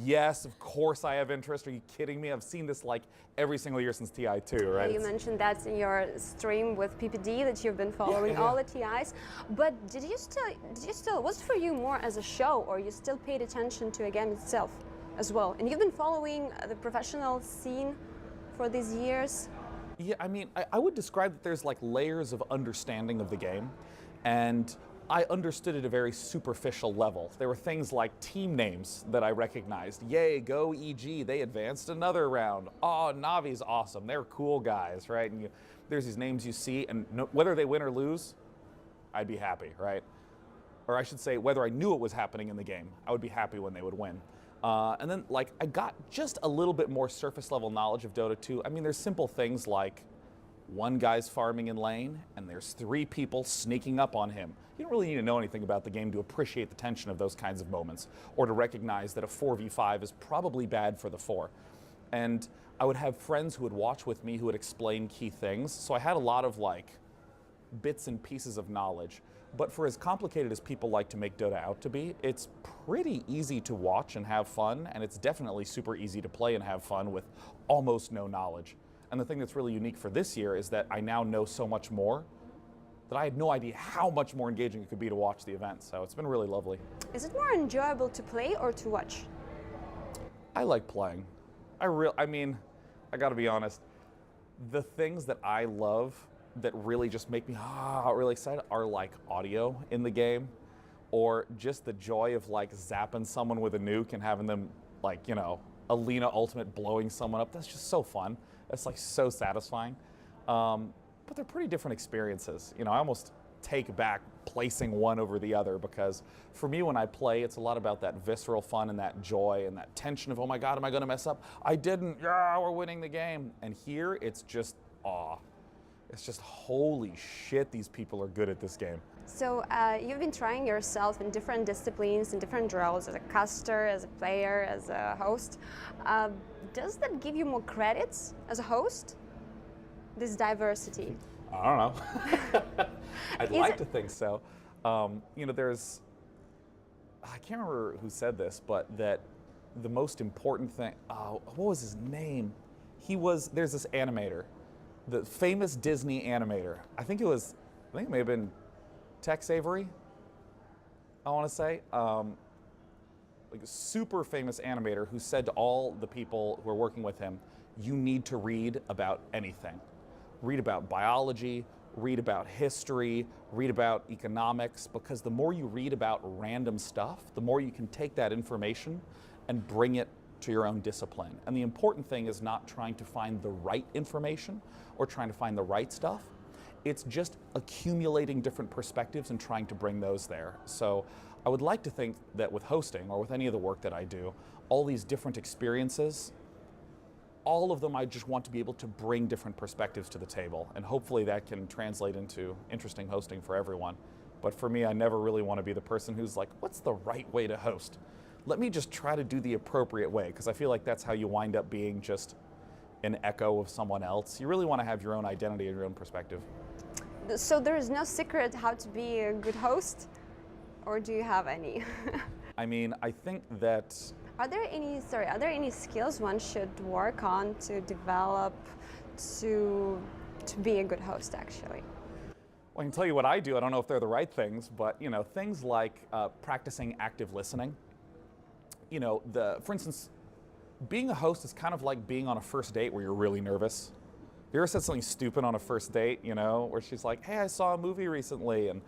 Yes, of course I have interest. Are you kidding me? I've seen this like every single year since TI2, right? You mentioned that in your stream with PPD that you've been following all the TIs. But did you still, was it for you more as a show, or you still paid attention to a game itself as well? And you've been following the professional scene for these years? Yeah, I mean, I would describe that there's like layers of understanding of the game, and I understood at a very superficial level. There were things like team names that I recognized. Yay, go EG, they advanced another round. Oh, Navi's awesome, they're cool guys, right? And there's these names you see, and whether they win or lose, I'd be happy, right? Or I should say, whether I knew it was happening in the game, I would be happy when they would win. And then, like, I got just a little bit more surface level knowledge of Dota 2. I mean, there's simple things like one guy's farming in lane, and there's 3 people sneaking up on him. You don't really need to know anything about the game to appreciate the tension of those kinds of moments, or to recognize that a 4v5 is probably bad for the 4. And I would have friends who would watch with me who would explain key things, so I had a lot of, like, bits and pieces of knowledge. But for as complicated as people like to make Dota out to be, it's pretty easy to watch and have fun, and it's definitely super easy to play and have fun with almost no knowledge. And the thing that's really unique for this year is that I now know so much more that I had no idea how much more engaging it could be to watch the event. So it's been really lovely. Is it more enjoyable to play or to watch? I like playing. I mean, I gotta be honest, the things that I love that really just make me really excited are like audio in the game, or just the joy of like zapping someone with a nuke and having them, like, you know, Alina ultimate blowing someone up. That's just so fun. That's like so satisfying. But they're pretty different experiences. You know, I almost take back placing one over the other, because for me when I play, it's a lot about that visceral fun and that joy and that tension of, oh my God, am I gonna mess up? I didn't, yeah, we're winning the game. And here it's just awe. It's just, holy shit, these people are good at this game. So you've been trying yourself in different disciplines, in different roles, as a caster, as a player, as a host. Does that give you more credits as a host, this diversity? I don't know. I'd like to think so. You know, there's, I can't remember who said this, but that the most important thing, what was his name? There's this animator, the famous Disney animator. I think it may have been Tex Avery, I want to say. Like a super famous animator who said to all the people who are working with him, you need to read about anything. Read about biology, read about history, read about economics, because the more you read about random stuff, the more you can take that information and bring it to your own discipline. And the important thing is not trying to find the right information or trying to find the right stuff. It's just accumulating different perspectives and trying to bring those there. So I would like to think that with hosting or with any of the work that I do, all these different experiences, all of them I just want to be able to bring different perspectives to the table, and hopefully that can translate into interesting hosting for everyone. But for me, I never really want to be the person who's like, what's the right way to host? Let me just try to do the appropriate way, because I feel like that's how you wind up being just an echo of someone else. You really want to have your own identity and your own perspective. So there is no secret how to be a good host, or do you have any? I mean, I think that... Are there any skills one should work on to develop to be a good host, actually? Well, I can tell you what I do. I don't know if they're the right things, but you know, things like practicing active listening. You know, for instance, being a host is kind of like being on a first date where you're really nervous. Have you ever said something stupid on a first date, you know, where she's like, hey, I saw a movie recently, and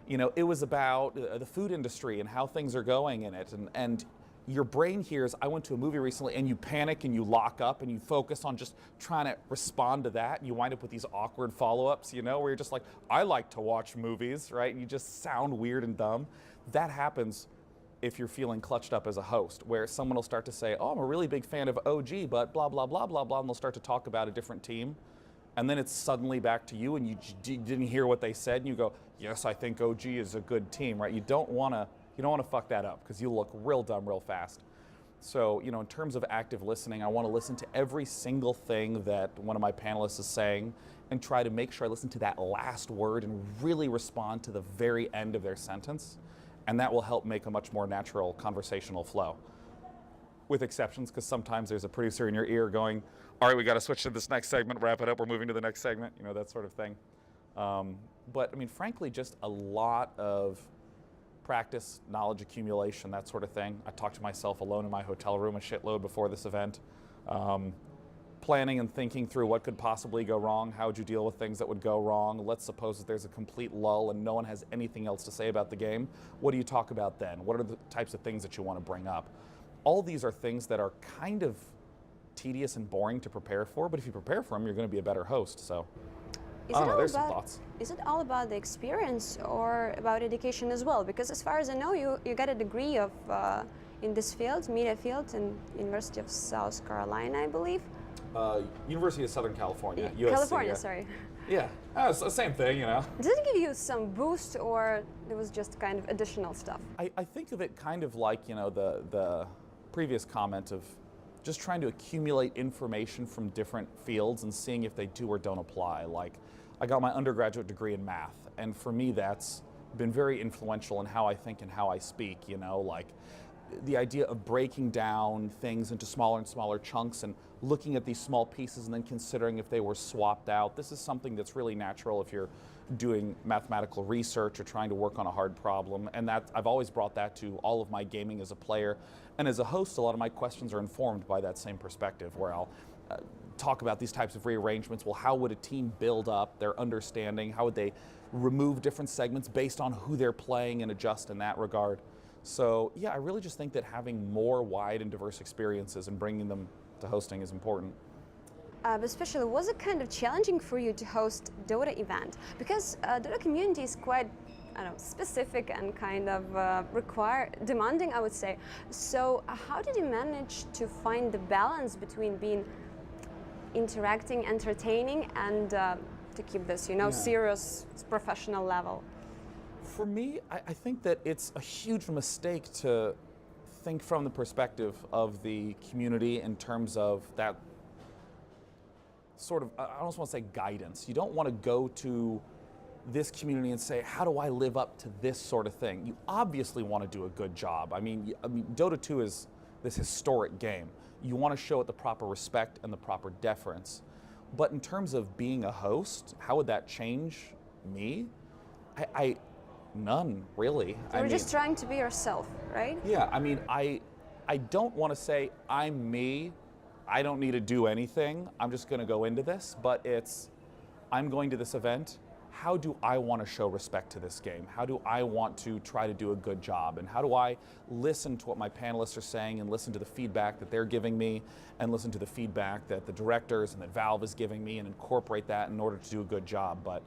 you know, it was about the food industry and how things are going in it, and your brain hears, I went to a movie recently, and you panic and you lock up and you focus on just trying to respond to that, and you wind up with these awkward follow-ups, you know, where you're just like, I like to watch movies, right? And you just sound weird and dumb. That happens if you're feeling clutched up as a host, where someone will start to say, oh, I'm a really big fan of OG, but blah, blah, blah, blah, blah, and they'll start to talk about a different team. And then it's suddenly back to you, and you didn't hear what they said, and you go, yes, I think OG is a good team, right? You don't want to fuck that up, because you'll look real dumb real fast. So, you know, in terms of active listening, I want to listen to every single thing that one of my panelists is saying and try to make sure I listen to that last word and really respond to the very end of their sentence. And that will help make a much more natural conversational flow. with exceptions, because sometimes there's a producer in your ear going, all right, we got to switch to this next segment, wrap it up, we're moving to the next segment, you know, that sort of thing. But I mean, frankly, just a lot of practice, knowledge accumulation, that sort of thing. I talked to myself alone in my hotel room a shitload before this event. Planning and thinking through what could possibly go wrong, how would you deal with things that would go wrong. Let's suppose that there's a complete lull and no one has anything else to say about the game. What do you talk about then? What are the types of things that you want to bring up? All these are things that are kind of tedious and boring to prepare for, but if you prepare for them, you're going to be a better host. So, I don't know, there's some thoughts. Is it all about the experience or about education as well? Because as far as I know, you got a degree of in this field, media field, in University of South Carolina, I believe. University of Southern California, USC. California, Yeah. sorry. Yeah, it's the same thing, you know. Did it give you some boost, or it was just kind of additional stuff? I think of it kind of like, you know, the previous comment of just trying to accumulate information from different fields and seeing if they do or don't apply. Like, I got my undergraduate degree in math, and for me that's been very influential in how I think and how I speak, you know, like the idea of breaking down things into smaller and smaller chunks and looking at these small pieces and then considering if they were swapped out. This is something that's really natural if you're doing mathematical research or trying to work on a hard problem, and that I've always brought that to all of my gaming as a player. And as a host, a lot of my questions are informed by that same perspective, where I'll talk about these types of rearrangements. Well, how would a team build up their understanding? How would they remove different segments based on who they're playing and adjust in that regard? So yeah, I really just think that having more wide and diverse experiences and bringing them to hosting is important. But especially, was it kind of challenging for you to host Dota event? Because Dota community is quite, I don't know, specific and kind of demanding, I would say. So how did you manage to find the balance between being interacting, entertaining, and to keep this, you know, serious professional level? For me, I think that it's a huge mistake to think from the perspective of the community in terms of that sort of, I almost want to say guidance. You don't want to go to this community and say, how do I live up to this sort of thing? You obviously want to do a good job. I mean, Dota 2 is this historic game. You want to show it the proper respect and the proper deference. But in terms of being a host, how would that change me? None, really. So you're just trying to be yourself, right? Yeah, I mean, I don't want to say I'm me, I don't need to do anything, I'm just going to go into this, but it's, I'm going to this event, how do I want to show respect to this game? How do I want to try to do a good job? And how do I listen to what my panelists are saying and listen to the feedback that they're giving me and listen to the feedback that the directors and that Valve is giving me and incorporate that in order to do a good job? But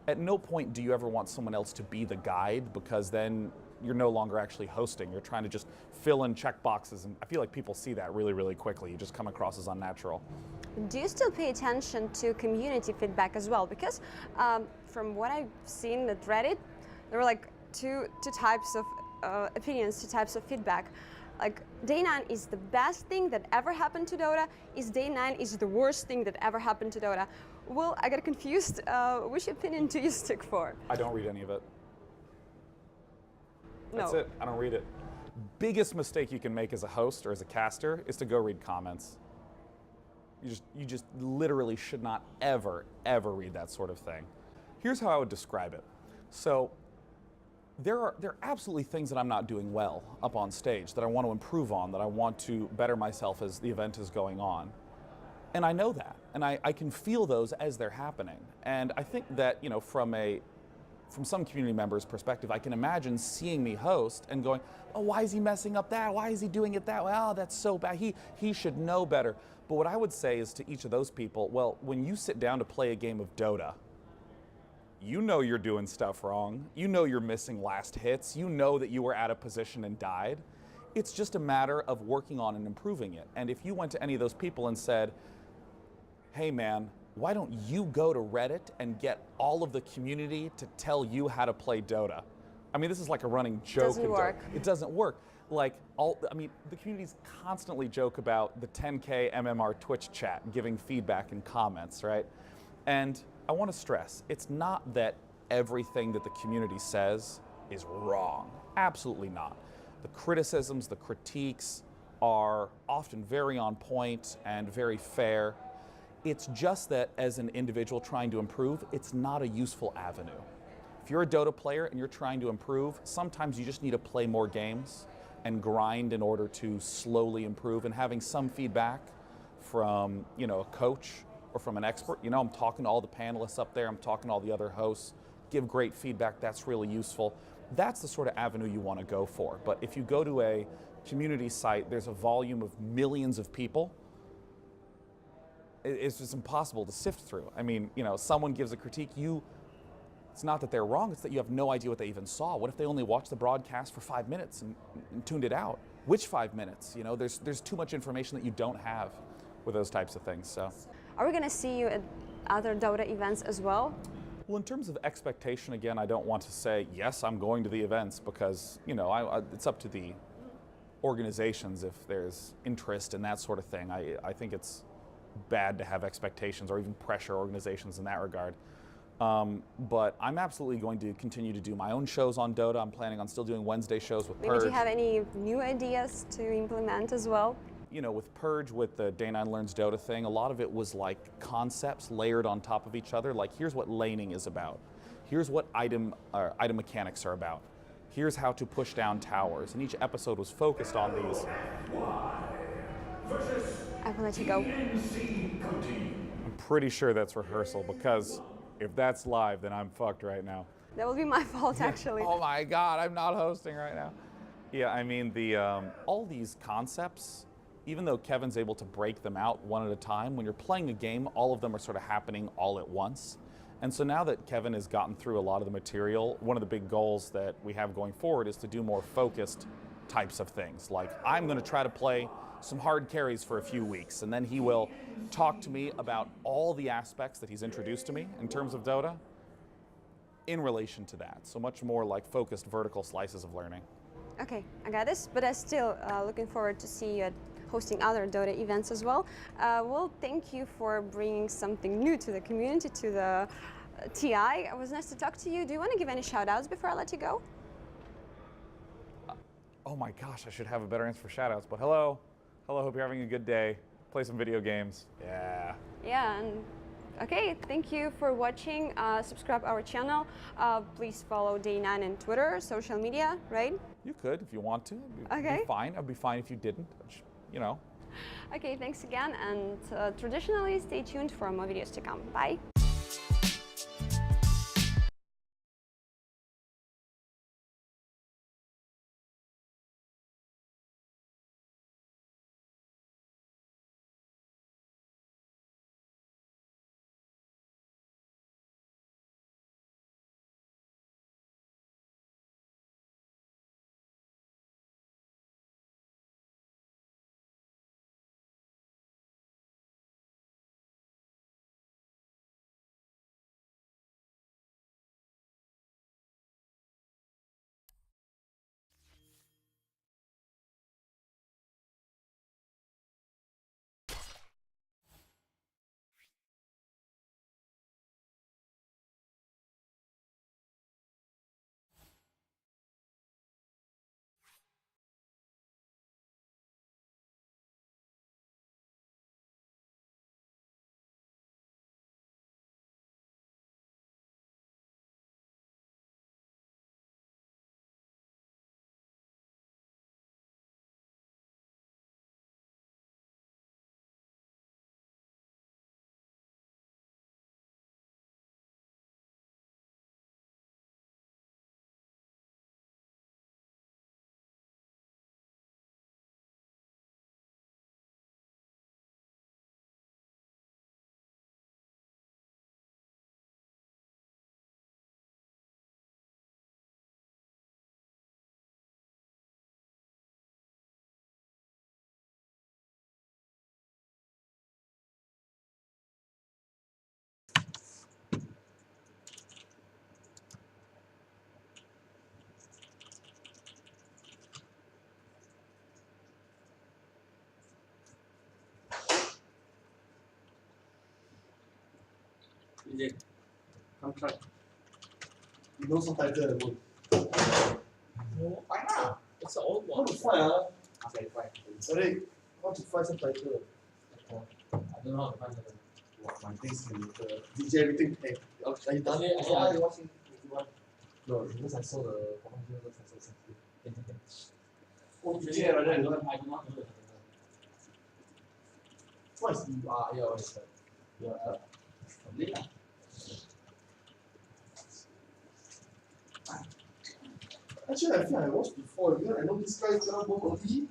at no point do you ever want someone else to be the guide, because then you're no longer actually hosting. You're trying to just fill in check boxes, and I feel like people see that really, really quickly. You just come across as unnatural. Do you still pay attention to community feedback as well? Because from what I've seen at Reddit, there were like two types of opinions, two types of feedback. Like, Day 9 is the best thing that ever happened to Dota. Day 9 is the worst thing that ever happened to Dota. Well, I got confused. Which opinion do you stick for? I don't read any of it. That's No. it. I don't read it. Biggest mistake you can make as a host or as a caster is to go read comments. You just literally should not ever read that sort of thing. Here's how I would describe it. So there are absolutely things that I'm not doing well up on stage that I want to improve on, that I want to better myself as the event is going on. And I know that, and I can feel those as they're happening. And I think that, you know, from some community members' perspective, I can imagine seeing me host and going, oh, why is he messing up that? Why is he doing it that way? Oh, that's so bad. He should know better. But what I would say is to each of those people, well, when you sit down to play a game of Dota, you know you're doing stuff wrong. You know you're missing last hits. You know that you were out of position and died. It's just a matter of working on and improving it. And if you went to any of those people and said, hey man, why don't you go to Reddit and get all of the community to tell you how to play Dota? I mean, this is like a running joke. Doesn't work. It doesn't work. Like, the communities constantly joke about the 10K MMR Twitch chat, giving feedback and comments, right? And I want to stress, it's not that everything that the community says is wrong. Absolutely not. The criticisms, the critiques are often very on point and very fair. It's just that as an individual trying to improve, it's not a useful avenue. If you're a Dota player and you're trying to improve, sometimes you just need to play more games and grind in order to slowly improve, and having some feedback from, you know, a coach or from an expert. You know, I'm talking to all the panelists up there, I'm talking to all the other hosts, give great feedback, that's really useful. That's the sort of avenue you want to go for. But if you go to a community site, there's a volume of millions of people, it's just impossible to sift through. I mean, you know, someone gives a critique, it's not that they're wrong, it's that you have no idea what they even saw. What if they only watched the broadcast for 5 minutes and tuned it out? Which 5 minutes? You know, there's too much information that you don't have with those types of things. So, are we going to see you at other Dota events as well? Well, in terms of expectation, again, I don't want to say, yes, I'm going to the events, because, you know, it's up to the organizations if there's interest in that sort of thing. I think it's bad to have expectations or even pressure organizations in that regard. But I'm absolutely going to continue to do my own shows on Dota. I'm planning on still doing Wednesday shows with Purge. Maybe do you have any new ideas to implement as well? You know, with Purge, with the Day 9 Learns Dota thing, a lot of it was like concepts layered on top of each other. Like, here's what laning is about. Here's what item mechanics are about. Here's how to push down towers. And each episode was focused on these. I will let you go. I'm pretty sure that's rehearsal, because if that's live, then I'm fucked right now. That will be my fault, actually. Oh my God, I'm not hosting right now. Yeah, I mean, all these concepts, even though Kevin's able to break them out one at a time, when you're playing a game, all of them are sort of happening all at once. And so now that Kevin has gotten through a lot of the material, one of the big goals that we have going forward is to do more focused types of things. Like, I'm going to try to play some hard carries for a few weeks, and then he will talk to me about all the aspects that he's introduced to me in terms of Dota in relation to that. So much more like focused vertical slices of learning. Okay, I got this, but I'm still looking forward to see you at hosting other Dota events as well. Well, thank you for bringing something new to the community, to the TI. It was nice to talk to you. Do you want to give any shout outs before I let you go? Oh my gosh, I should have a better answer for shout outs, but hello. Hello, hope you're having a good day. Play some video games. Yeah. Yeah, and okay, thank you for watching. Subscribe our channel. Please follow Day 9 on Twitter, social media, right? You could if you want to. It'd Okay. be fine. I'd be fine if you didn't. You know. Okay, thanks again, and traditionally stay tuned for more videos to come. Bye. Reject. Contract. No subtitle. Oh, fine. It's an old one. Sorry, how to find subtitle? I don't know how to find the. Wow, my things DJ everything. Hey, are you done? Are you watching? No. Because I saw the performance, I saw something. Oh, DJ, right? I do not know the. What is you are? Yeah, what is that? Yeah. Actually, I feel I watched before. You know, I know this guy is gonna go early.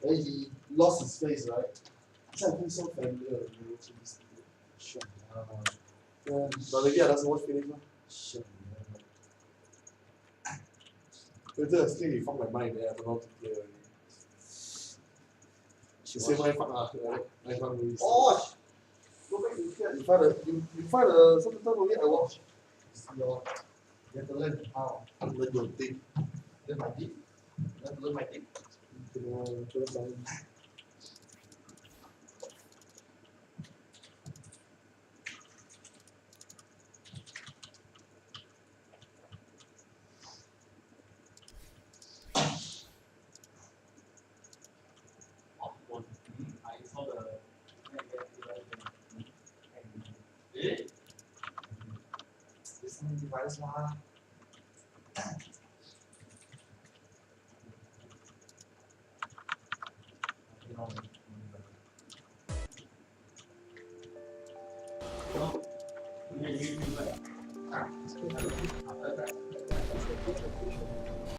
Then he lost his face, right? So I feel so familiar when you watching this video. Sure. Yeah, but maybe I doesn't watch finish one. Sure. Later, still he fuck my mind there. I don't know how to play already. She say my fuck my fuck movies. Oh! Go back to here. You find a subtitle movie I watch. You have to learn how. Learn your thing. Learn my thing. Learn my thing. You know, first time. I saw the. This one device lah. You